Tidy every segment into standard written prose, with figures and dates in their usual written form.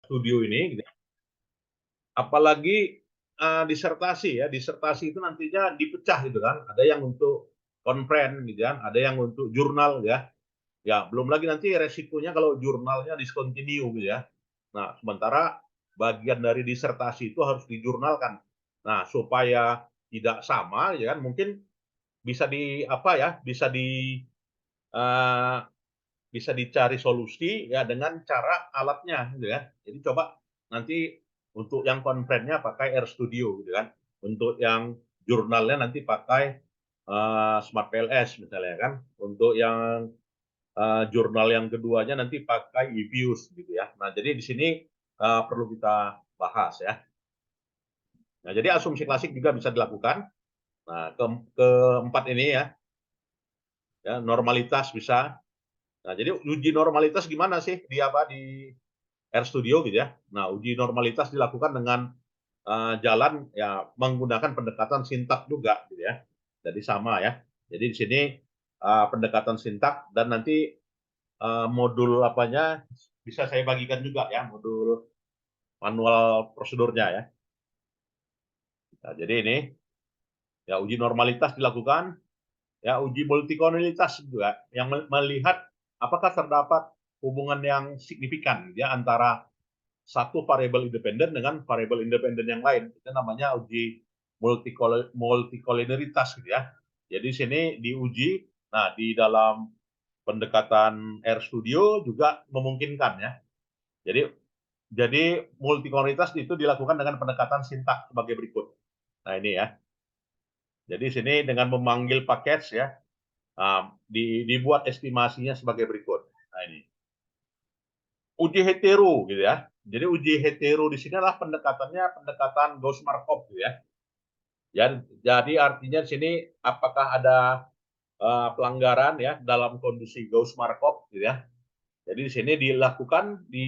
studio ini, gitu. Apalagi disertasi ya, disertasi itu nantinya dipecah gitu kan. Ada yang untuk konferen gitu kan, ada yang untuk jurnal ya. Ya, belum lagi nanti resikonya kalau jurnalnya discontinue gitu ya. Nah, sementara bagian dari disertasi itu harus dijurnalkan. Nah, supaya tidak sama ya kan, mungkin bisa di apa ya, uh, bisa dicari solusi ya dengan cara alatnya gitu ya. Jadi coba nanti untuk yang konferennya pakai RStudio gitu kan. Untuk yang jurnalnya nanti pakai Smart PLS misalnya kan. Untuk yang jurnal yang keduanya nanti pakai eViews gitu ya. Nah, jadi di sini perlu kita bahas ya. Nah, jadi asumsi klasik juga bisa dilakukan. Nah, keempat ini ya normalitas bisa. Nah, jadi uji normalitas gimana sih di apa di RStudio gitu ya. Nah, uji normalitas dilakukan dengan jalan ya menggunakan pendekatan sintak juga gitu ya. Jadi sama ya. Jadi di sini pendekatan sintak dan nanti modul apanya bisa saya bagikan juga ya, modul manual prosedurnya ya. Nah, jadi ini ya uji normalitas dilakukan, ya uji multikonilitas juga yang melihat apakah terdapat hubungan yang signifikan ya antara satu variabel independen dengan variabel independen yang lain. Itu namanya uji multikolinitas gitu ya. Jadi sini diuji, nah di dalam pendekatan RStudio juga memungkinkan ya. Jadi multikolinitas itu dilakukan dengan pendekatan sintak sebagai berikut. Nah ini ya. Jadi sini dengan memanggil package ya, dibuat estimasinya sebagai berikut. Nah ini uji hetero gitu ya. Jadi uji hetero di sini adalah pendekatannya pendekatan Gauss-Markov gitu ya. Jadi artinya di sini apakah ada pelanggaran ya dalam kondisi Gauss-Markov gitu ya. Jadi di sini dilakukan di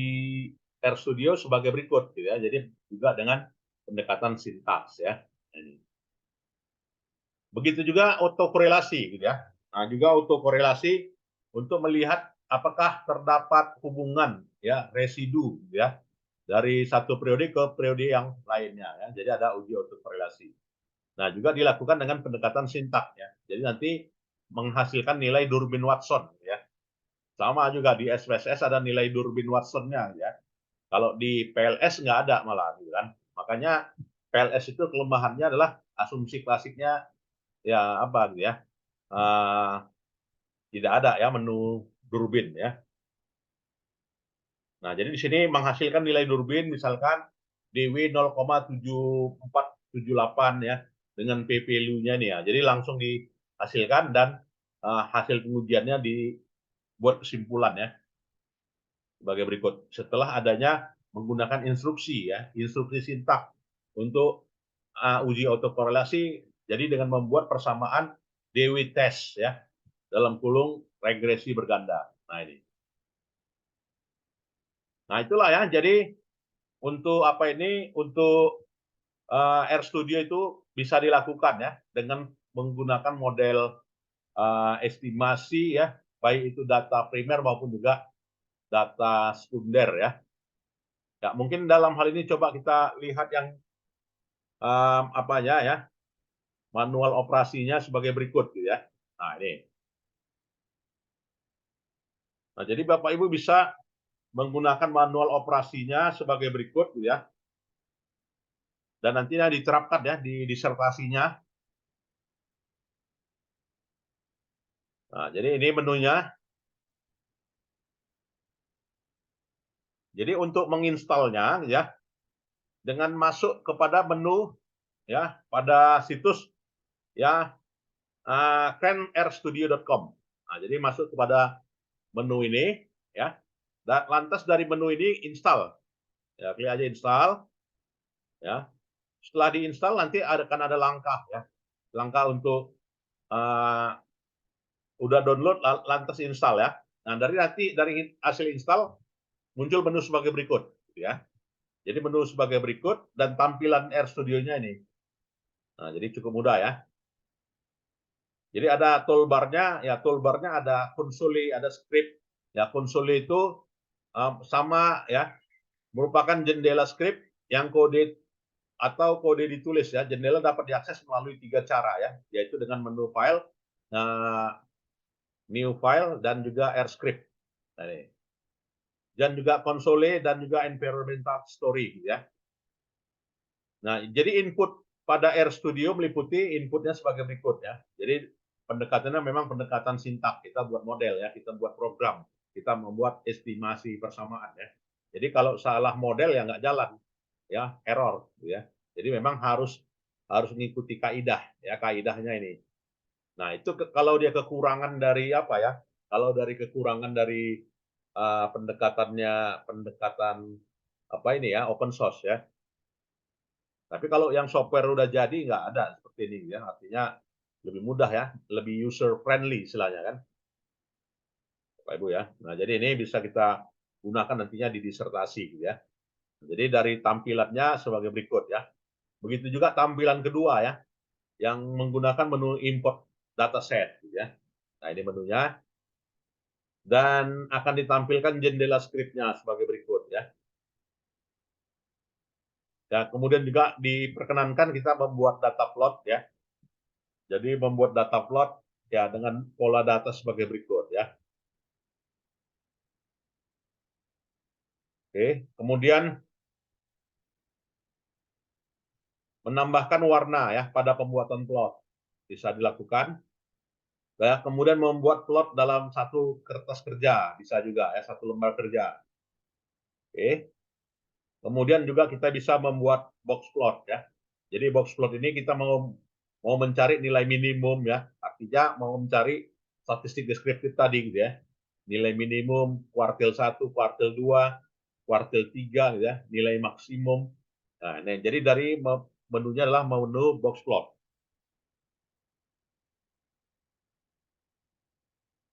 RStudio sebagai berikut gitu ya. Jadi juga dengan pendekatan sintaks ya. Begitu juga autokorelasi gitu ya. Nah, juga autokorelasi untuk melihat apakah terdapat hubungan ya residu gitu ya dari satu periode ke periode yang lainnya ya. Jadi ada uji autokorelasi. Nah, juga dilakukan dengan pendekatan sintak ya. Jadi nanti menghasilkan nilai Durbin Watson ya. Sama juga di SPSS ada nilai Durbin Watsonnya ya. Kalau di PLS nggak ada malah gitu kan. Makanya PLS itu kelemahannya adalah asumsi klasiknya ya apa gitu ya. Uh, Tidak ada ya menu Durbin ya. Nah, jadi di sini menghasilkan nilai Durbin misalkan DW 0,7478 ya dengan P value-nya nih ya. Jadi langsung dihasilkan dan hasil pengujiannya dibuat kesimpulan ya sebagai berikut. Setelah adanya menggunakan instruksi ya, instruksi sintak untuk uji autokorelasi, jadi dengan membuat persamaan DW test ya dalam kurung regresi berganda. Nah ini. Nah itulah ya. Jadi untuk apa ini untuk RStudio itu bisa dilakukan ya dengan menggunakan model estimasi ya, baik itu data primer maupun juga data sekunder ya. Ya, mungkin dalam hal ini coba kita lihat yang apa ya, manual operasinya sebagai berikut gitu ya. Nah, ini. Nah, jadi Bapak Ibu bisa menggunakan manual operasinya sebagai berikut gitu ya. Dan nantinya diterapkan ya di disertasinya. Nah, jadi ini menunya. Jadi untuk menginstalnya ya dengan masuk kepada menu ya pada situs ya cranrstudio.com. Nah, jadi masuk kepada menu ini ya. Dan lantas dari menu ini install. Ya, klik aja install ya. Setelah diinstal nanti akan ada langkah ya. Langkah untuk udah download lantas install ya. Nah, dari hasil install muncul menu sebagai berikut ya. Jadi menu sebagai berikut dan tampilan RStudio-nya ini. Nah, jadi cukup mudah ya. Jadi ada toolbar-nya, ya toolbar-nya ada konsoli, ada script. Ya konsoli itu sama ya. merupakan jendela script yang kode atau kode ditulis ya. Jendela dapat diakses melalui 3 cara ya, yaitu dengan menu file, new file, dan juga AirScript. Nah, ini. Dan juga konsole dan juga environmental story ya. Nah, jadi input pada RStudio meliputi inputnya sebagai berikut ya. Jadi pendekatannya memang pendekatan sintak. Kita buat model ya, kita buat program, kita membuat estimasi persamaan ya. Jadi kalau salah model ya nggak jalan ya, error ya. Jadi memang harus mengikuti kaidah ya, kaidahnya ini. Nah, itu kalau dia kekurangan dari apa ya? Kalau dari kekurangan dari pendekatan apa ini ya, open source ya. Tapi kalau yang software udah jadi nggak ada seperti ini ya, artinya lebih mudah ya, lebih user friendly istilahnya kan, Pak Ibu ya. Nah, jadi ini bisa kita gunakan nantinya di disertasi gitu ya. Jadi dari tampilannya sebagai berikut ya. Begitu juga tampilan kedua ya, yang menggunakan menu import dataset gitu ya. Nah, ini menunya, dan akan ditampilkan jendela skripnya sebagai berikut ya. Ya, kemudian juga diperkenankan kita membuat data plot ya. Jadi membuat data plot ya dengan pola data sebagai berikut ya. Oke, kemudian menambahkan warna ya pada pembuatan plot bisa dilakukan. Ya, kemudian membuat plot dalam satu kertas kerja bisa juga ya, satu lembar kerja. Oke. Kemudian juga kita bisa membuat box plot ya. Jadi box plot ini kita mau mencari nilai minimum ya. Artinya mau mencari statistik deskriptif tadi gitu ya. Nilai minimum kuartil 1, kuartil 2, kuartil 3 gitu ya, nilai maksimum. Nah, ini jadi dari menunya adalah menu box plot.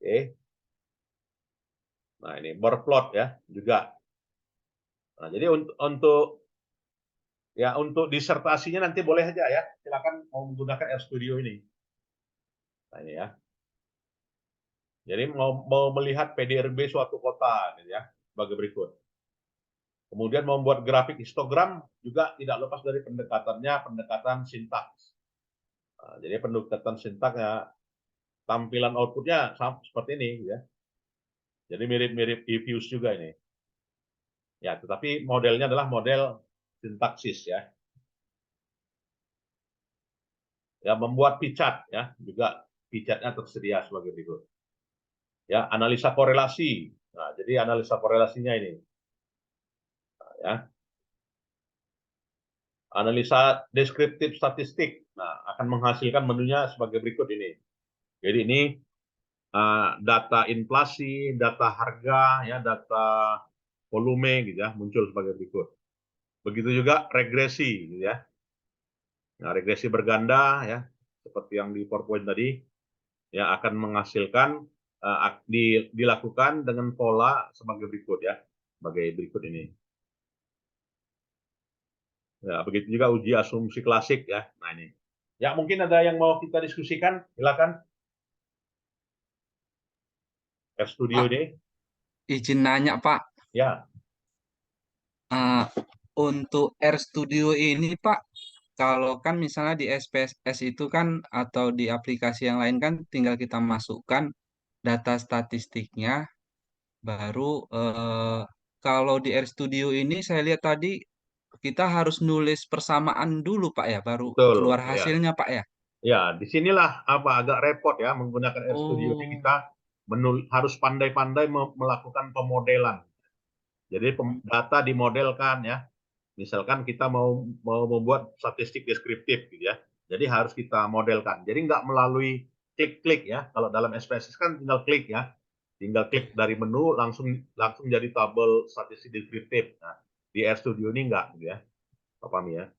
Oke. Nah, ini bar plot ya juga. Nah, jadi untuk disertasinya nanti boleh aja ya. Silakan mau menggunakan RStudio ini. Nah, ini ya. Jadi mau melihat PDRB suatu kota gitu ya, sebagai berikut. Kemudian membuat grafik histogram juga tidak lepas dari pendekatan sintaks. Nah, jadi pendekatan sintaksnya, tampilan outputnya seperti ini ya. Jadi mirip-mirip eViews juga ini. Ya, tetapi modelnya adalah model sintaksis ya. Ya, membuat pichat ya, juga pichatnya tersedia sebagai berikut. Ya, analisa korelasi. Nah, jadi analisa korelasinya ini. Nah, ya. Analisa deskriptif statistik. Nah, akan menghasilkan menunya sebagai berikut ini. Jadi ini data inflasi, data harga, ya, data volume gitu ya, muncul sebagai berikut. Begitu juga regresi gitu ya. Nah, regresi berganda ya, seperti yang di PowerPoint tadi, ya akan menghasilkan dilakukan dengan pola sebagai berikut ya, sebagai berikut ini. Ya, begitu juga uji asumsi klasik ya. Nah, ini. Ya, mungkin ada yang mau kita diskusikan, silakan. RStudio Pak, ini. izin nanya Pak, Ya, Eh, untuk RStudio ini Pak, kalau kan misalnya di SPSS itu kan atau di aplikasi yang lain kan tinggal kita masukkan data statistiknya, baru kalau di RStudio ini saya lihat tadi kita harus nulis persamaan dulu Pak ya, baru keluar betul. Ya, hasilnya Pak ya. ya, disinilah apa agak repot ya menggunakan RStudio ini, Oh, kita harus pandai-pandai melakukan pemodelan. Jadi data dimodelkan ya. Misalkan kita mau membuat statistik deskriptif gitu ya. Jadi harus kita modelkan. Jadi nggak melalui klik-klik ya. Kalau dalam SPSS kan tinggal klik ya. Tinggal klik dari menu langsung langsung jadi tabel statistik deskriptif. Nah, di RStudio ini nggak gitu ya. Pak Fahmi ya.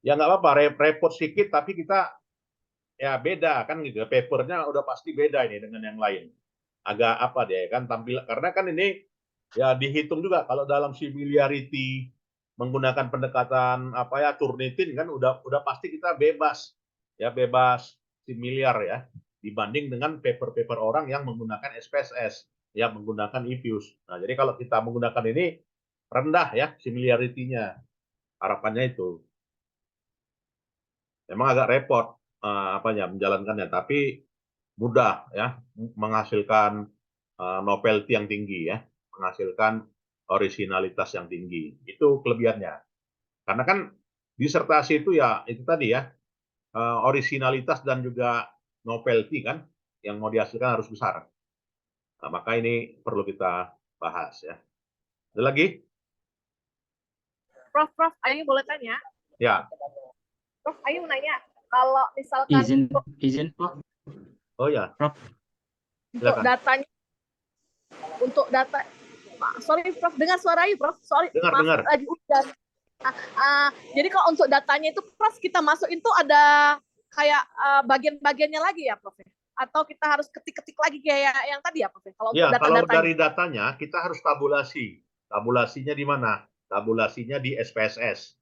Ya nggak apa-apa, repot sedikit tapi kita ya beda kan gitu. Papernya udah pasti beda ini dengan yang lain. Agak apa deh kan tampil, karena kan ini ya dihitung juga kalau dalam similarity menggunakan pendekatan apa ya, Turnitin kan udah pasti kita bebas ya, bebas similar ya, dibanding dengan paper-paper orang yang menggunakan SPSS. ya menggunakan eFuse. Nah, jadi kalau kita menggunakan ini rendah ya similarity-nya. Harapannya itu. Memang agak repot menjalankannya, tapi mudah ya menghasilkan novelty yang tinggi ya, menghasilkan originalitas yang tinggi. Itu kelebihannya. Karena kan disertasi itu ya itu tadi ya originalitas dan juga novelty kan yang mau dihasilkan harus besar. Nah, maka ini perlu kita bahas ya. Ada lagi? Prof, Ayu boleh tanya? Ya. Prof, Ayu nanya, kalau misalkan izin Prof. Oh ya. Prof. Untuk datanya, sorry Prof, dengar suara Ayu Prof, sorry. Dengar. Lagi hujan. Jadi kalau untuk datanya itu Prof, kita masukin tuh ada kayak bagian-bagiannya lagi ya Prof? Atau kita harus ketik-ketik lagi kayak yang tadi ya Prof? Kalau ya, untuk kalau dari datanya kita harus tabulasi. Tabulasinya di mana? Tabulasinya di SPSS.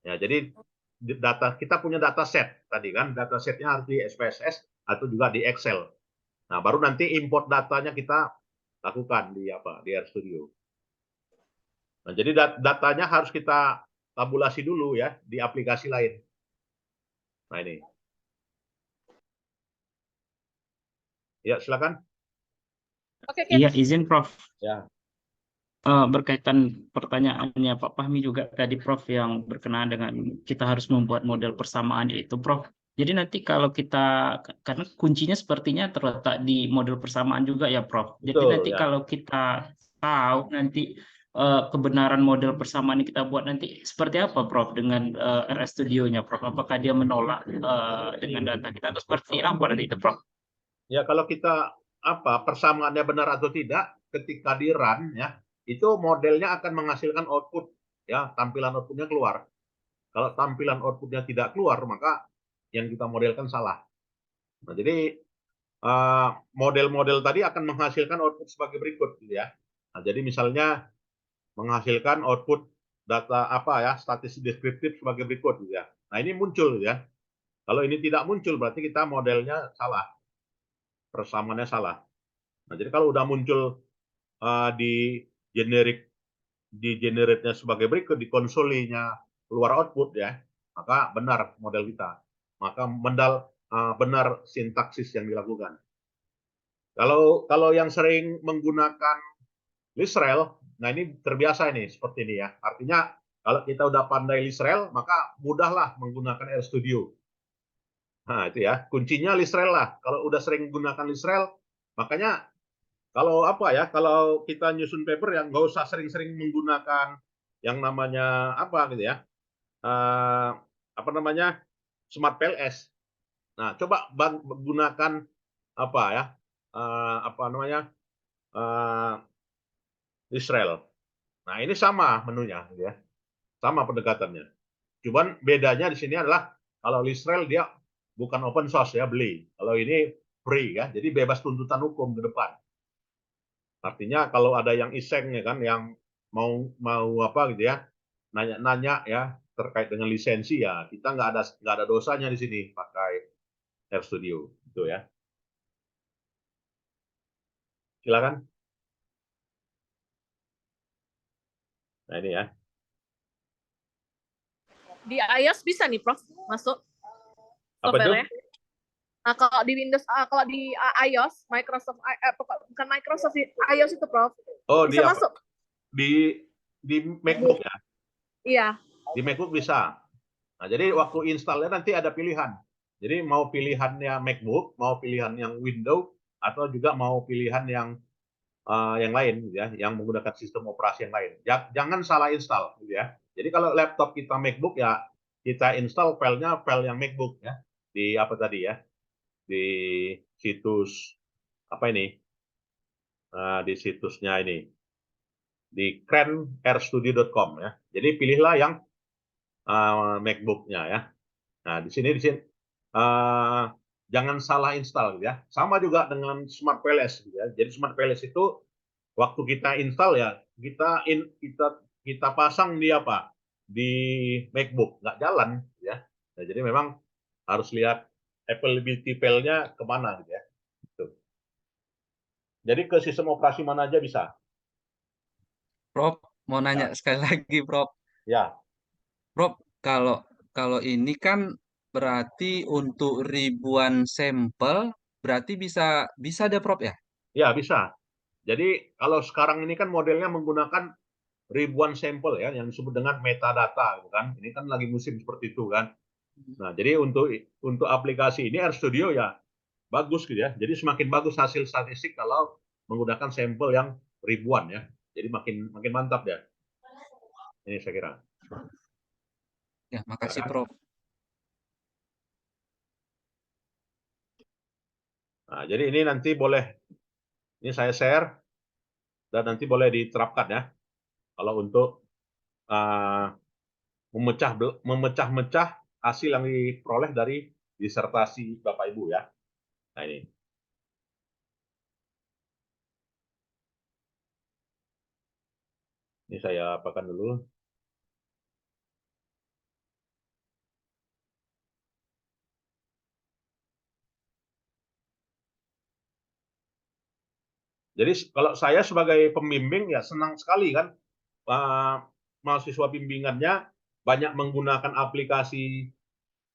Ya, jadi data kita punya data set tadi kan, data setnya harus di SPSS atau juga di Excel. Nah, baru nanti import datanya kita lakukan di RStudio. Nah, jadi datanya harus kita tabulasi dulu ya di aplikasi lain. Nah, ini. Ya, silakan. Oke. Iya, izin Prof. Ya. Berkaitan pertanyaannya Pak Fahmi juga tadi Prof yang berkenaan dengan kita harus membuat model persamaan itu Prof. Jadi nanti kalau kita, karena kuncinya sepertinya terletak di model persamaan juga ya Prof. Jadi Betul, nanti ya. kalau kita tahu nanti kebenaran model persamaan yang kita buat nanti seperti apa Prof dengan RStudio-nya Prof. Apakah dia menolak dengan data kita atau seperti apa nanti itu Prof? Ya, kalau kita persamaannya benar atau tidak ketika di run ya, itu modelnya akan menghasilkan output ya, tampilan outputnya keluar. Kalau tampilan outputnya tidak keluar, maka yang kita modelkan salah. Nah, jadi model-model tadi akan menghasilkan output sebagai berikut gitu ya. Nah, jadi misalnya menghasilkan output data statistik deskriptif sebagai berikut gitu ya. Nah, ini muncul ya. Kalau ini tidak muncul berarti kita modelnya salah. Persamaannya salah. Nah, jadi kalau udah muncul di generate-nya sebagai berikut di konsolnya keluar output ya, maka benar model kita. Maka benar sintaksis yang dilakukan. Kalau yang sering menggunakan Lisrel, nah ini terbiasa ini seperti ini ya. Artinya kalau kita udah pandai Lisrel, maka mudahlah menggunakan RStudio. Nah itu ya, kuncinya Lisrel lah. Kalau udah sering menggunakan Lisrel, makanya kalau kalau kita nyusun paper yang nggak usah sering-sering menggunakan yang namanya Smart PLS. Nah, coba gunakan Israel. Nah, ini sama menunya, ya, sama pendekatannya. Cuman bedanya di sini adalah kalau Israel dia bukan open source ya, beli. Kalau ini free ya, jadi bebas tuntutan hukum ke depan. Artinya kalau ada yang iseng ya kan, yang mau nanya-nanya ya terkait dengan lisensi ya, kita nggak ada dosanya di sini pakai RStudio, gitu ya. Silakan. Nah ini ya. Di iOS bisa nih Prof masuk software-nya. Nah, kalau di Windows, kalau di iOS, bukan Microsoft, iOS itu Prof. Oh, bisa masuk. Di MacBook ya? Iya. Di MacBook bisa. Nah, jadi waktu installnya nanti ada pilihan. Jadi mau pilihannya MacBook, mau pilihan yang Windows, atau juga mau pilihan yang lain, gitu ya, yang menggunakan sistem operasi yang lain. Jangan salah install, gitu ya. Jadi kalau laptop kita MacBook ya kita install filenya file yang MacBook ya di di situs di situsnya ini di cranrstudio.com ya. Jadi pilihlah yang MacBook-nya ya. Nah, di sini jangan salah install gitu ya. Sama juga dengan Smart PLS gitu ya. Jadi Smart PLS itu waktu kita install ya, kita pasang di Di MacBook, nggak jalan ya. Nah, jadi memang harus lihat availability file-nya kemana gitu ya. Gitu. Jadi ke sistem operasi mana aja bisa. Prof, mau nanya sekali lagi, Prof. Ya, Prof, kalau kalau ini kan berarti untuk ribuan sampel, berarti bisa bisa deh, Prof ya? ya bisa. Jadi kalau sekarang ini kan modelnya menggunakan ribuan sampel ya, yang disebut dengan metadata, gitu kan. Ini kan lagi musim seperti itu kan. Nah, jadi untuk aplikasi ini RStudio ya bagus gitu ya. Jadi semakin bagus hasil statistik kalau menggunakan sampel yang ribuan ya. Jadi makin makin mantap ya. Ini saya kira. Ya, makasih, Prof. Nah, jadi ini nanti boleh, ini saya share dan nanti boleh diterapkan ya. Kalau untuk memecah-mecah hasil yang diperoleh dari disertasi Bapak Ibu ya. Nah ini. Ini saya apakan dulu. Jadi kalau saya sebagai pembimbing ya senang sekali kan mahasiswa bimbingannya banyak menggunakan aplikasi.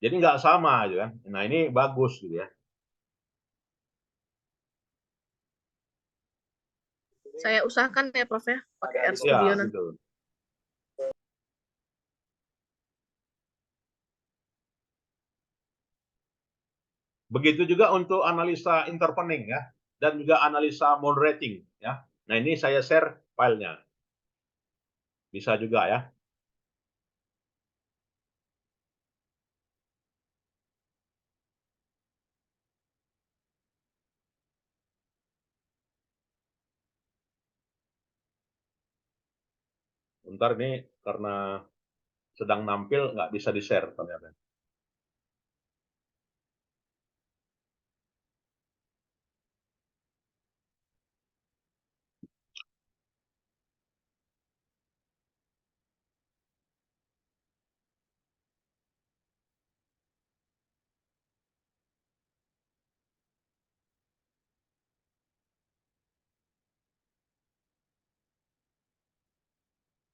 Jadi nggak sama gitu kan. Nah ini bagus gitu ya. Saya usahakan ya Prof ya, pakai Ya, RStudio nanti. gitu. Begitu juga untuk analisa interpening ya, dan juga analisa moderating ya. Nah ini saya share filenya. Bisa juga ya. Bentar ini karena sedang nampil nggak bisa di-share ternyata.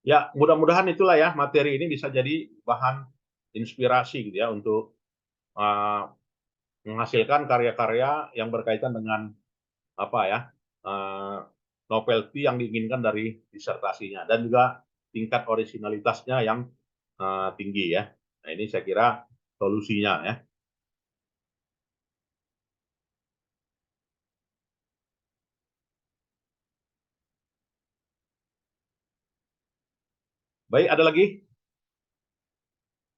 Ya, mudah-mudahan itulah ya materi ini bisa jadi bahan inspirasi gitu ya untuk menghasilkan karya-karya yang berkaitan dengan apa ya novelty yang diinginkan dari disertasinya dan juga tingkat originalitasnya yang tinggi ya. Nah ini saya kira solusinya ya. Baik, ada lagi?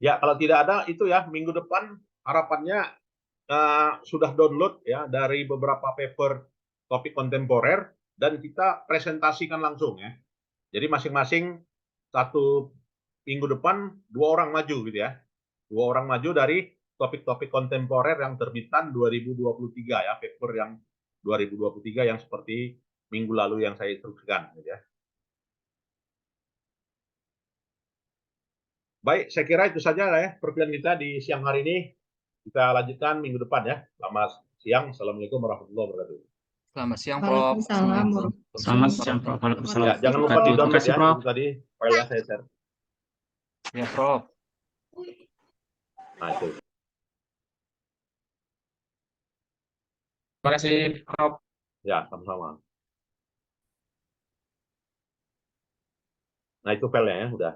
Ya, kalau tidak ada itu ya minggu depan harapannya sudah download ya dari beberapa paper topik kontemporer dan kita presentasikan langsung ya. Jadi masing-masing satu minggu depan 2 orang maju gitu ya. 2 orang maju dari topik-topik kontemporer yang terbitan 2023 ya, paper yang 2023 yang seperti minggu lalu yang saya instruksikan gitu ya. Baik, saya kira itu saja ya perkuliahan kita di siang hari ini. Kita lanjutkan minggu depan ya. Selamat siang. Assalamualaikum warahmatullahi wabarakatuh. Selamat siang, Prof. Waalaikumsalam. Selamat siang, Prof. Waalaikumsalam. Ya, jangan lupa Terima di-download kasih, ya Prof. itu tadi filenya saya share. Ya, Prof. Nah, itu. Terima kasih, Prof. Ya, sama-sama. Nah, itu filenya ya, udah.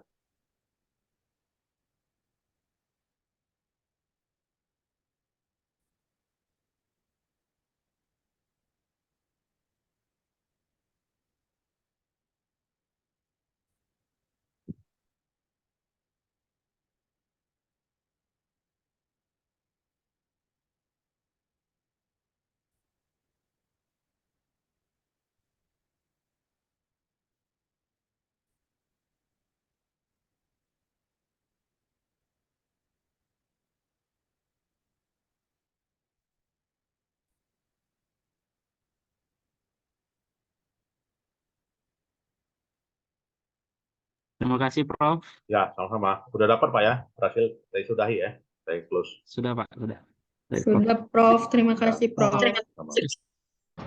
Terima kasih, Prof. Ya, sama-sama. Udah dapat Pak ya. Berhasil saya sudahi ya. Saya close. Sudah, Pak. Sudah. Baik, Prof. Sudah, Prof. Terima kasih, Prof. Sama.